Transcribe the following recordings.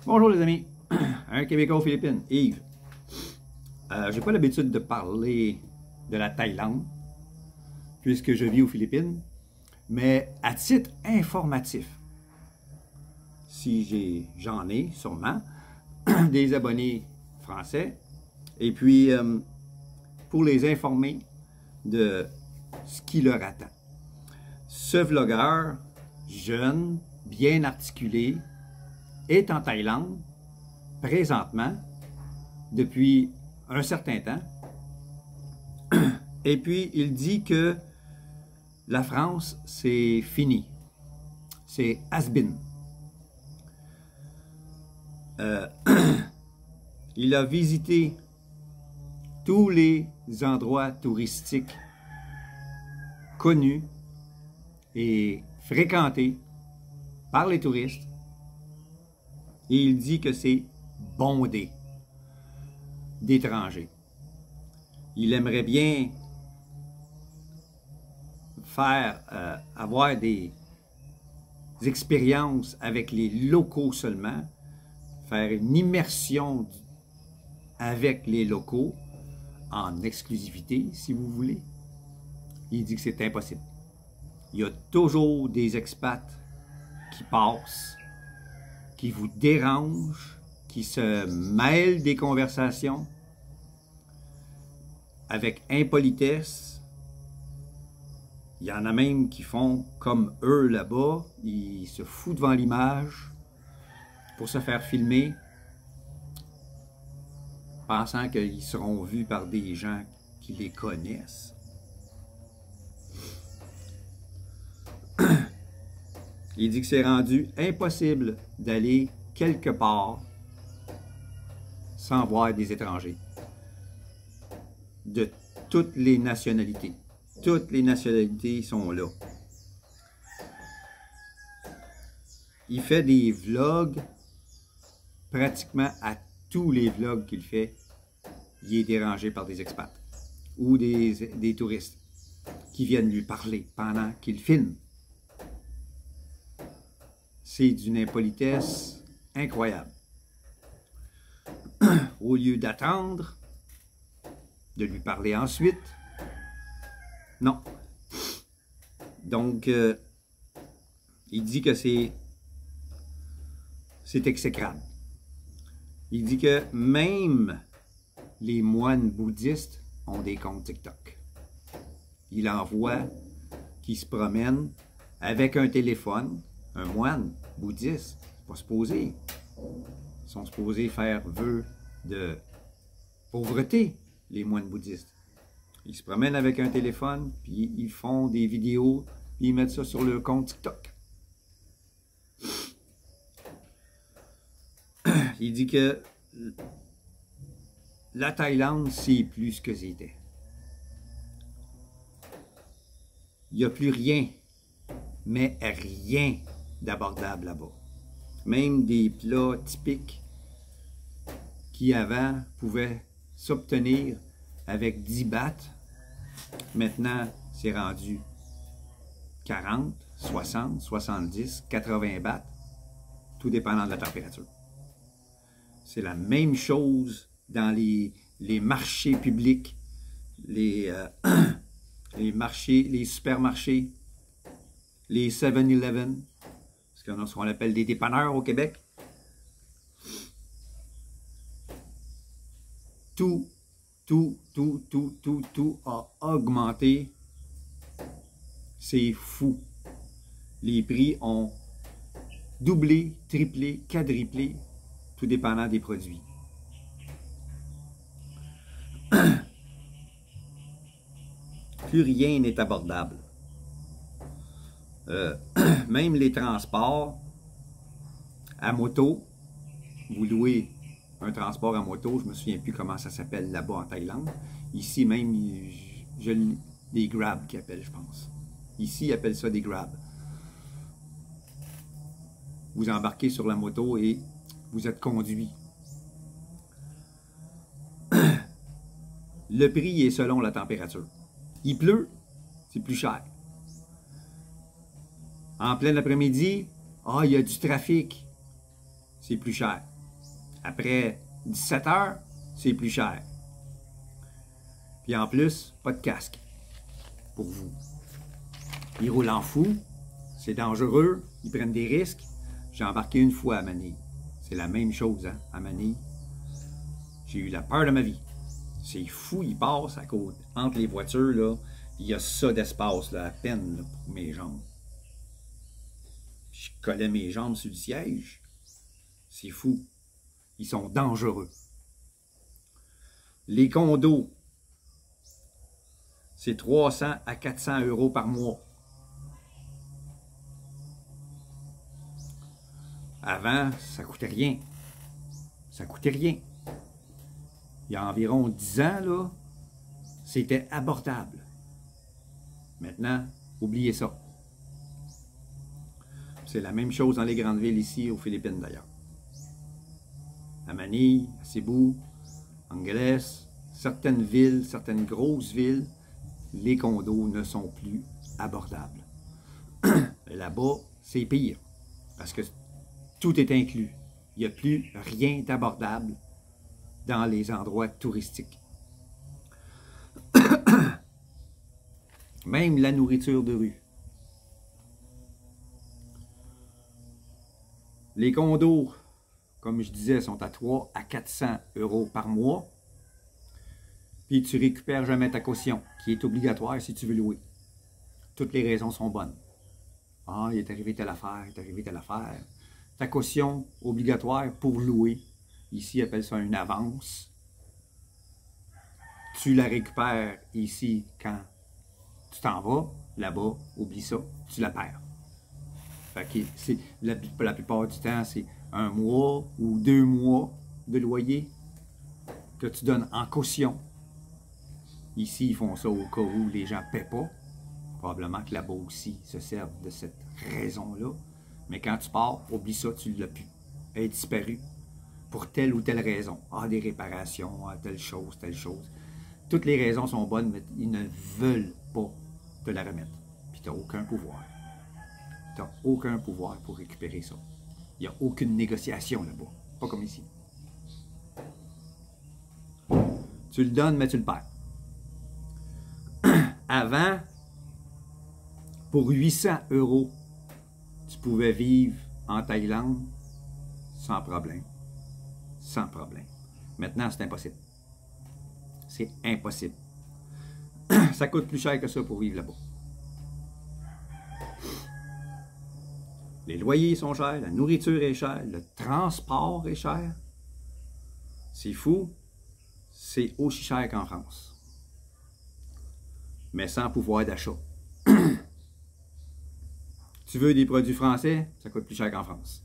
Bonjour les amis, un Québécois aux Philippines, Yves. J'ai pas l'habitude de parler de la Thaïlande, puisque je vis aux Philippines, mais à titre informatif, si j'en ai sûrement, des abonnés français, et puis pour les informer de ce qui leur attend. Ce vlogueur, jeune, bien articulé, est en Thaïlande présentement depuis un certain temps. Et puis il dit que la France, c'est fini. C'est has-been. Il a visité tous les endroits touristiques connus et fréquentés par les touristes. Et il dit que c'est bondé d'étrangers. Il aimerait bien avoir des expériences avec les locaux seulement, faire une immersion avec les locaux en exclusivité, si vous voulez. Il dit que c'est impossible. Il y a toujours des expats qui passent, qui vous dérangent, qui se mêlent des conversations avec impolitesse. Il y en a même qui font comme eux là-bas, ils se foutent devant l'image pour se faire filmer, pensant qu'ils seront vus par des gens qui les connaissent. Il dit que c'est rendu impossible d'aller quelque part sans voir des étrangers. De toutes les nationalités. Toutes les nationalités sont là. Il fait des vlogs, pratiquement à tous les vlogs qu'il fait, il est dérangé par des expats ou des touristes qui viennent lui parler pendant qu'il filme. C'est d'une impolitesse incroyable. Au lieu d'attendre, de lui parler ensuite, non. Donc, il dit que c'est exécrable. Il dit que même les moines bouddhistes ont des comptes TikTok. Il en voit qui se promènent avec un téléphone. Un moine bouddhiste, pas supposé. Ils sont supposés faire vœu de pauvreté, les moines bouddhistes. Ils se promènent avec un téléphone, puis ils font des vidéos, puis ils mettent ça sur leur compte TikTok. Il dit que la Thaïlande, c'est plus ce que c'était. Il n'y a plus rien, mais rien d'abordable là-bas. Même des plats typiques qui avant pouvaient s'obtenir avec 10 bahts, maintenant c'est rendu 40, 60, 70, 80 bahts, tout dépendant de la température. C'est la même chose dans les marchés publics, les supermarchés, les 7-Eleven, qu'on a ce qu'on appelle des dépanneurs au Québec. Tout a augmenté. C'est fou. Les prix ont doublé, triplé, quadruplé, tout dépendant des produits. Plus rien n'est abordable. Même les transports à moto, vous louez un transport à moto, je ne me souviens plus comment ça s'appelle là-bas en Thaïlande. Ici même, des grabs qu'ils appellent, je pense. Ici, ils appellent ça des grabs. Vous embarquez sur la moto et vous êtes conduit. Le prix est selon la température. Il pleut, c'est plus cher. En plein après-midi, il y a du trafic, c'est plus cher. Après 17 heures, c'est plus cher. Puis en plus, pas de casque pour vous. Ils roulent en fou, c'est dangereux, ils prennent des risques. J'ai embarqué une fois à Manille. C'est la même chose, hein, à Manille. J'ai eu la peur de ma vie. C'est fou, ils passent à côté. Entre les voitures, là, il y a ça d'espace, là, à peine, là, pour mes jambes. Je collais mes jambes sur le siège. C'est fou. Ils sont dangereux. Les condos, c'est 300 à 400 € par mois. Avant, ça coûtait rien. Ça coûtait rien. Il y a environ 10 ans, là, c'était abordable. Maintenant, oubliez ça. C'est la même chose dans les grandes villes ici, aux Philippines d'ailleurs. À Manille, à Cebu, Angeles, certaines villes, certaines grosses villes, les condos ne sont plus abordables. Là-bas, c'est pire, parce que tout est inclus. Il n'y a plus rien d'abordable dans les endroits touristiques. Même la nourriture de rue. Les condos, comme je disais, sont à 300 à 400 € par mois. Puis tu récupères jamais ta caution, qui est obligatoire si tu veux louer. Toutes les raisons sont bonnes. Ah, il est arrivé telle affaire, il est arrivé telle affaire. Ta caution obligatoire pour louer, ici, ils appellent ça une avance. Tu la récupères ici quand tu t'en vas, là-bas, oublie ça, tu la perds. Fait que la plupart du temps, c'est 1 mois ou 2 mois de loyer que tu donnes en caution. Ici, ils font ça au cas où les gens ne paient pas. Probablement que là-bas aussi, ils se servent de cette raison-là. Mais quand tu pars, oublie ça, tu ne l'as plus. Elle est disparue. Pour telle ou telle raison. Ah, des réparations, ah, telle chose, telle chose. Toutes les raisons sont bonnes, mais ils ne veulent pas te la remettre. Puis tu n'as aucun pouvoir. Tu n'as aucun pouvoir pour récupérer ça. Il n'y a aucune négociation là-bas. Pas comme ici. Tu le donnes, mais tu le perds. Avant, pour 800 €, tu pouvais vivre en Thaïlande sans problème. Sans problème. Maintenant, c'est impossible. C'est impossible. Ça coûte plus cher que ça pour vivre là-bas. Les loyers sont chers, la nourriture est chère, le transport est cher. C'est fou. C'est aussi cher qu'en France. Mais sans pouvoir d'achat. Tu veux des produits français, ça coûte plus cher qu'en France.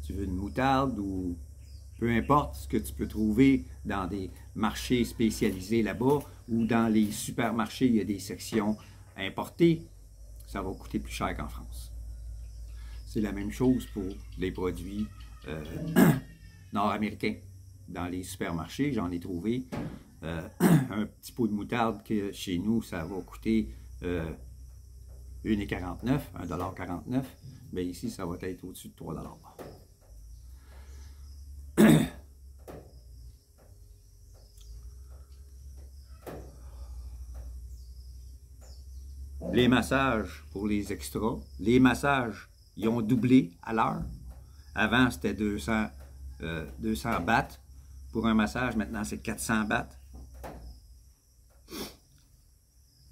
Tu veux une moutarde ou peu importe ce que tu peux trouver dans des marchés spécialisés là-bas ou dans les supermarchés, il y a des sections importées, ça va coûter plus cher qu'en France. C'est la même chose pour les produits nord-américains. Dans les supermarchés, j'en ai trouvé un petit pot de moutarde que chez nous, ça va coûter 1,49 $, 1,49 $. Mais ici, ça va être au-dessus de 3 $. Les massages pour les extras. Les massages, ils ont doublé à l'heure. Avant, c'était 200 bahts pour un massage. Maintenant, c'est 400 bahts.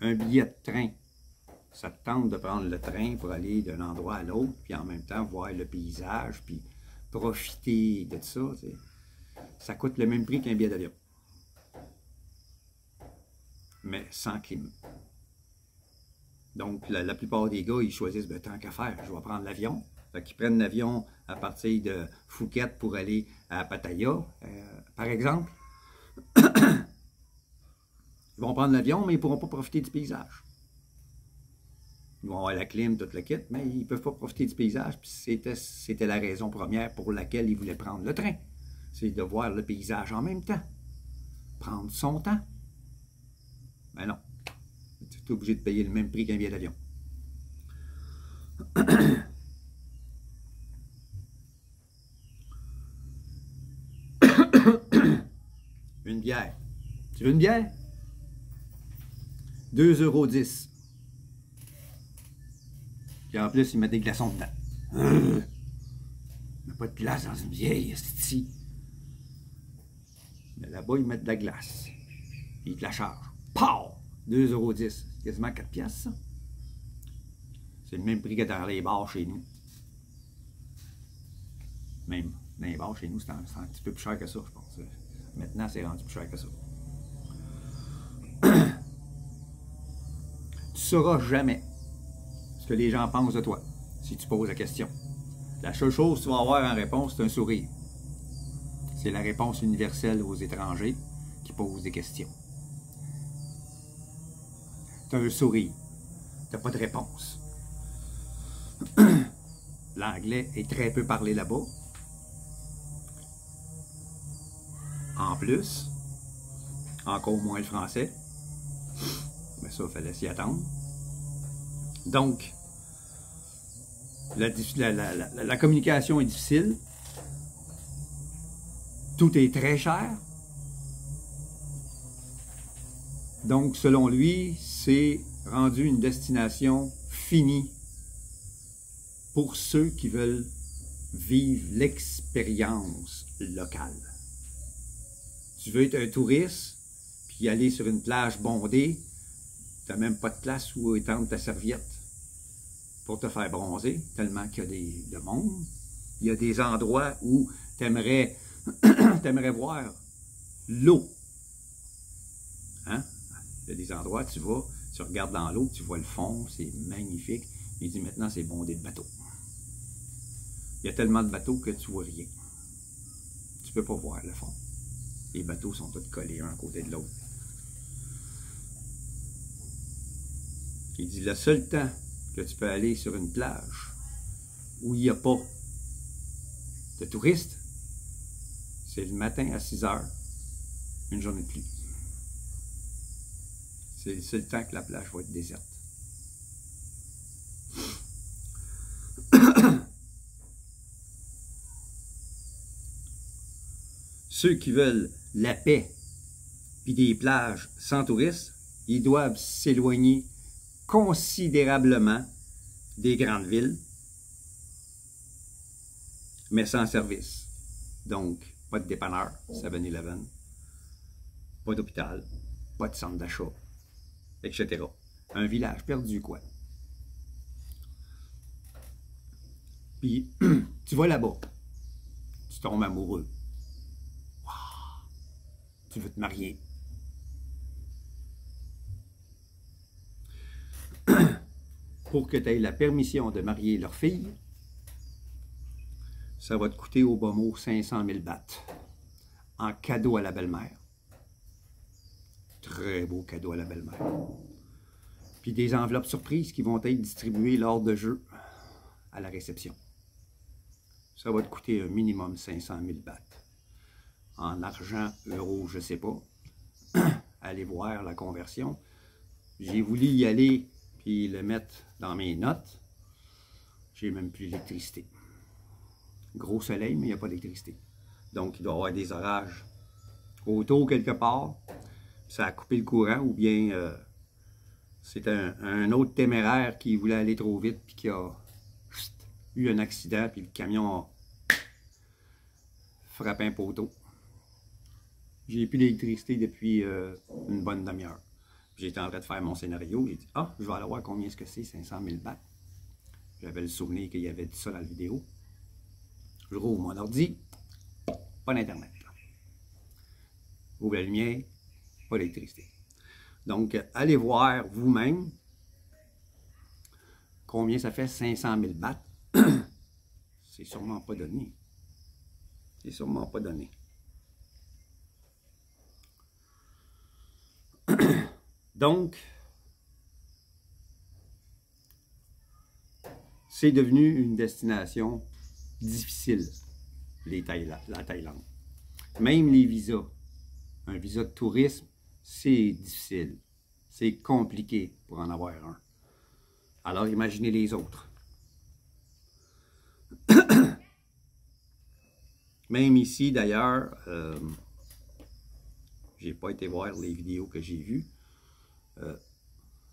Un billet de train. Ça te tente de prendre le train pour aller d'un endroit à l'autre, puis en même temps voir le paysage, puis profiter de ça. T'sais. Ça coûte le même prix qu'un billet d'avion. Mais sans clim. Donc, la plupart des gars, ils choisissent, ben, tant qu'à faire, je vais prendre l'avion. Fait qu'ils prennent l'avion à partir de Phuket pour aller à Pattaya, par exemple. Ils vont prendre l'avion, mais ils ne pourront pas profiter du paysage. Ils vont avoir la clim, toute le kit, mais ils ne peuvent pas profiter du paysage. Puis c'était la raison première pour laquelle ils voulaient prendre le train. C'est de voir le paysage en même temps. Prendre son temps. Ben non. Tu es obligé de payer le même prix qu'un billet d'avion. bière. Tu veux une bière? 2,10 €. Puis en plus, ils mettent des glaçons dedans. Il n'y a pas de glace dans une vieille, c'est ici. Mais là-bas, ils mettent de la glace. Puis ils te la chargent. Pow! 2,10 €. Quasiment 4 piastres, ça. C'est le même prix que dans les bars chez nous. Même dans les bars chez nous, c'est un petit peu plus cher que ça, je pense. Maintenant, c'est rendu plus cher que ça. Tu ne sauras jamais ce que les gens pensent de toi si tu poses la question. La seule chose que tu vas avoir en réponse, c'est un sourire. C'est la réponse universelle aux étrangers qui posent des questions. Tu as un sourire. Tu n'as pas de réponse. L'anglais est très peu parlé là-bas. En plus, encore moins le français. Mais ça, il fallait s'y attendre. Donc, la communication est difficile. Tout est très cher. Donc, selon lui, c'est rendu une destination finie pour ceux qui veulent vivre l'expérience locale. Tu veux être un touriste, puis aller sur une plage bondée, tu n'as même pas de place où étendre ta serviette pour te faire bronzer, tellement qu'il y a de monde. Il y a des endroits où tu aimerais voir l'eau. Hein? Il y a des endroits, tu vas, tu regardes dans l'eau, tu vois le fond, c'est magnifique. Il dit maintenant, c'est bondé de bateaux. Il y a tellement de bateaux que tu vois rien. Tu ne peux pas voir le fond. Les bateaux sont tous collés un à côté de l'autre. Il dit, le seul temps que tu peux aller sur une plage où il n'y a pas de touristes, c'est le matin à 6 h, une journée de pluie. C'est le seul temps que la plage va être déserte. Ceux qui veulent la paix puis des plages sans touristes, ils doivent s'éloigner considérablement des grandes villes, mais sans service. Donc, pas de dépanneur, 7-Eleven, pas d'hôpital, pas de centre d'achat, etc. Un village perdu, quoi. Puis, tu vas là-bas, tu tombes amoureux. Wow. Tu veux te marier. Pour que tu aies la permission de marier leur fille, ça va te coûter au bas mot 500 000 bahts en cadeau à la belle-mère. Très beau cadeau à la belle-mère. Puis des enveloppes surprises qui vont être distribuées lors de jeux à la réception. Ça va te coûter un minimum 500 000 bahts. En argent, euros, je ne sais pas. Allez voir la conversion. J'ai voulu y aller puis le mettre dans mes notes. J'ai même plus d'électricité. Gros soleil, mais il n'y a pas d'électricité. Donc, il doit y avoir des orages autour quelque part. Ça a coupé le courant ou bien c'est un autre téméraire qui voulait aller trop vite puis qui a eu un accident puis le camion a frappé un poteau. J'ai plus d'électricité depuis une bonne demi-heure. J'étais en train de faire mon scénario. J'ai dit, ah, je vais aller voir combien est-ce que c'est, 500 000 bahts. J'avais le souvenir qu'il y avait dit ça dans la vidéo. Je rouvre mon ordi, pas d'internet. Ouvre la lumière, pas d'électricité. Donc, allez voir vous-même combien ça fait 500 000 bahts. C'est sûrement pas donné. C'est sûrement pas donné. Donc, c'est devenu une destination difficile, la Thaïlande. Même les visas, un visa de tourisme, c'est difficile. C'est compliqué pour en avoir un. Alors imaginez les autres. Même ici, d'ailleurs, Je n'ai pas été voir les vidéos que j'ai vues.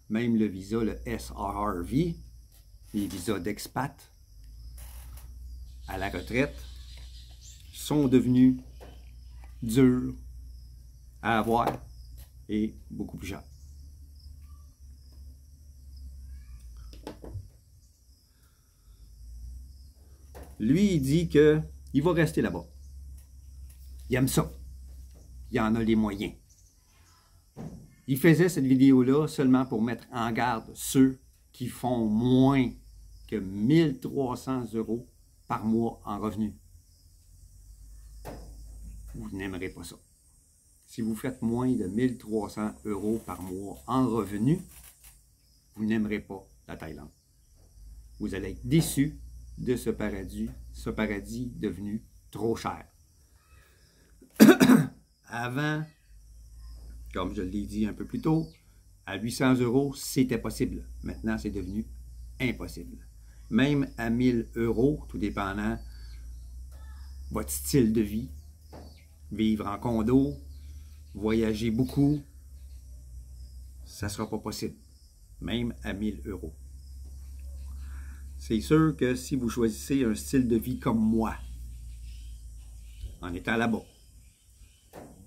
Même le visa, le SRRV, les visas d'expat à la retraite, sont devenus durs à avoir et beaucoup plus chers. Lui, il dit qu'il va rester là-bas. Il aime ça. Il en a les moyens. Il faisait cette vidéo-là seulement pour mettre en garde ceux qui font moins que 1300 € par mois en revenus. Vous n'aimerez pas ça. Si vous faites moins de 1300 € par mois en revenus, vous n'aimerez pas la Thaïlande. Vous allez être déçu de ce paradis devenu trop cher. Avant, comme je l'ai dit un peu plus tôt, à 800 €, c'était possible. Maintenant, c'est devenu impossible. Même à 1000 €, tout dépendant votre style de vie, vivre en condo, voyager beaucoup, ça ne sera pas possible. Même à 1000 €. C'est sûr que si vous choisissez un style de vie comme moi, en étant là-bas,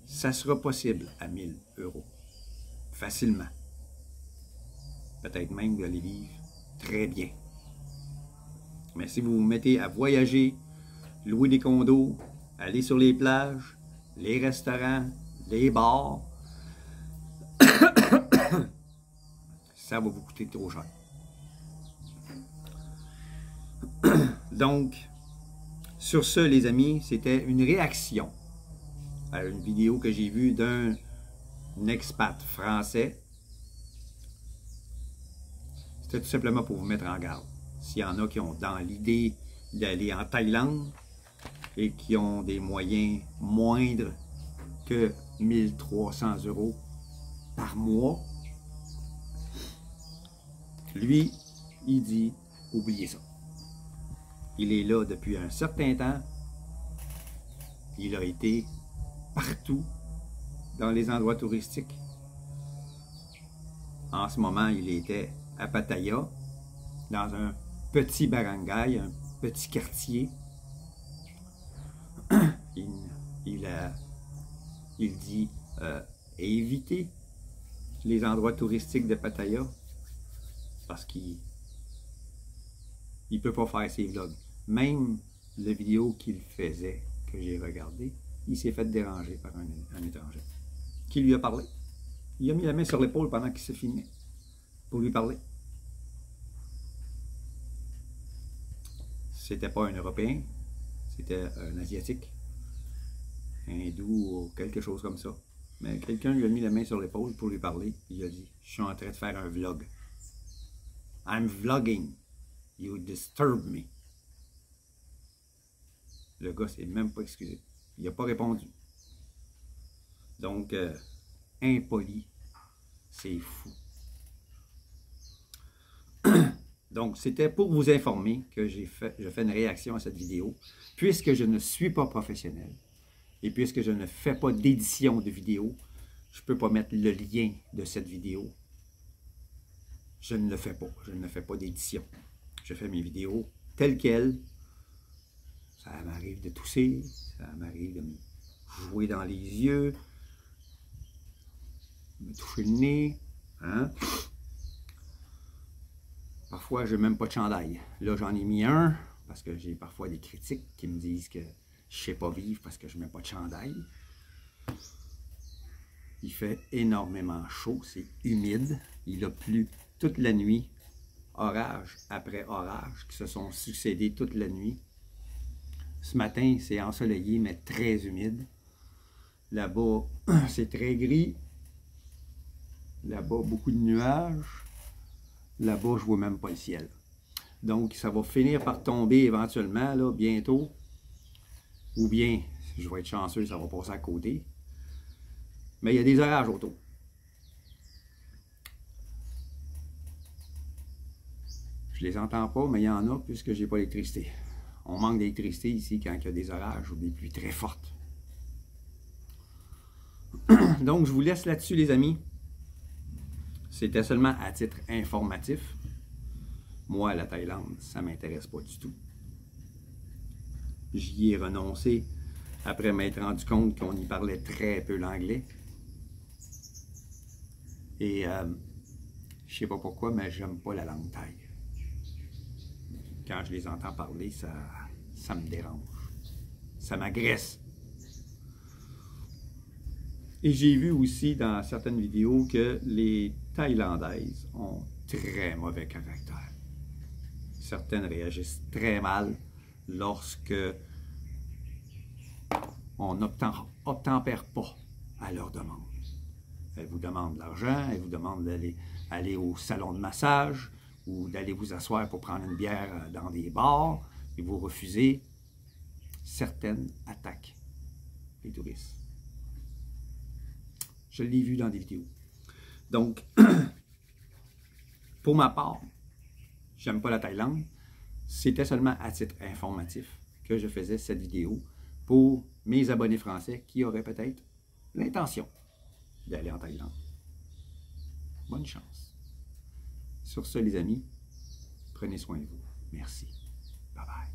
ça sera possible à 1000 €. Facilement. Peut-être même vous allez vivre très bien. Mais si vous vous mettez à voyager, louer des condos, aller sur les plages, les restaurants, les bars, ça va vous coûter trop cher. Donc, sur ce, les amis, c'était une réaction à une vidéo que j'ai vue d'un expat français. C'était tout simplement pour vous mettre en garde. S'il y en a qui ont dans l'idée d'aller en Thaïlande et qui ont des moyens moindres que 1300 € par mois, lui, il dit, oubliez ça. Il est là depuis un certain temps. Il a été partout dans les endroits touristiques. En ce moment, il était à Pattaya, dans un petit barangay, un petit quartier. Il dit éviter les endroits touristiques de Pattaya parce qu'il ne peut pas faire ses vlogs. Même la vidéo qu'il faisait, que j'ai regardée, il s'est fait déranger par un étranger qui lui a parlé. Il a mis la main sur l'épaule pendant qu'il se filmait pour lui parler. C'était pas un Européen, c'était un Asiatique, hindou ou quelque chose comme ça. Mais quelqu'un lui a mis la main sur l'épaule pour lui parler. Il a dit, je suis en train de faire un vlog. I'm vlogging. You disturb me. Le gars s'est même pas excusé. Il n'a pas répondu. Donc, impoli, c'est fou. Donc, c'était pour vous informer que je fais une réaction à cette vidéo. Puisque je ne suis pas professionnel et puisque je ne fais pas d'édition de vidéo, je ne peux pas mettre le lien de cette vidéo. Je ne le fais pas. Je ne fais pas d'édition. Je fais mes vidéos telles quelles. Ça m'arrive de tousser, ça m'arrive de me jouer dans les yeux, de me toucher le nez. Hein? Parfois, je n'ai même pas de chandail. Là, j'en ai mis un, parce que j'ai parfois des critiques qui me disent que je ne sais pas vivre parce que je ne mets pas de chandail. Il fait énormément chaud, c'est humide. Il a plu toute la nuit, orage après orage, qui se sont succédés toute la nuit. Ce matin, c'est ensoleillé, mais très humide. Là-bas, c'est très gris. Là-bas, beaucoup de nuages. Là-bas, je ne vois même pas le ciel. Donc, ça va finir par tomber éventuellement, là, bientôt. Ou bien, si je vais être chanceux, ça va passer à côté. Mais il y a des orages autour. Je les entends pas, mais il y en a puisque je n'ai pas d'électricité. On manque d'électricité ici quand il y a des orages ou des pluies très fortes. Donc, je vous laisse là-dessus, les amis. C'était seulement à titre informatif. Moi, la Thaïlande, ça ne m'intéresse pas du tout. J'y ai renoncé après m'être rendu compte qu'on y parlait très peu l'anglais. Et je sais pas pourquoi, mais j'aime pas la langue thaï. Quand je les entends parler, ça me dérange. Ça m'agresse. Et j'ai vu aussi dans certaines vidéos que les Thaïlandaises ont très mauvais caractère. Certaines réagissent très mal lorsque on n'obtempère pas à leur demande. Elles vous demandent de l'argent, elles vous demandent d'aller au salon de massage ou d'aller vous asseoir pour prendre une bière dans des bars, et vous refusez. Certaines attaquent les touristes. Je l'ai vu dans des vidéos. Donc, pour ma part, j'aime pas la Thaïlande. C'était seulement à titre informatif que je faisais cette vidéo pour mes abonnés français qui auraient peut-être l'intention d'aller en Thaïlande. Bonne chance. Sur ce, les amis, prenez soin de vous. Merci. Bye bye.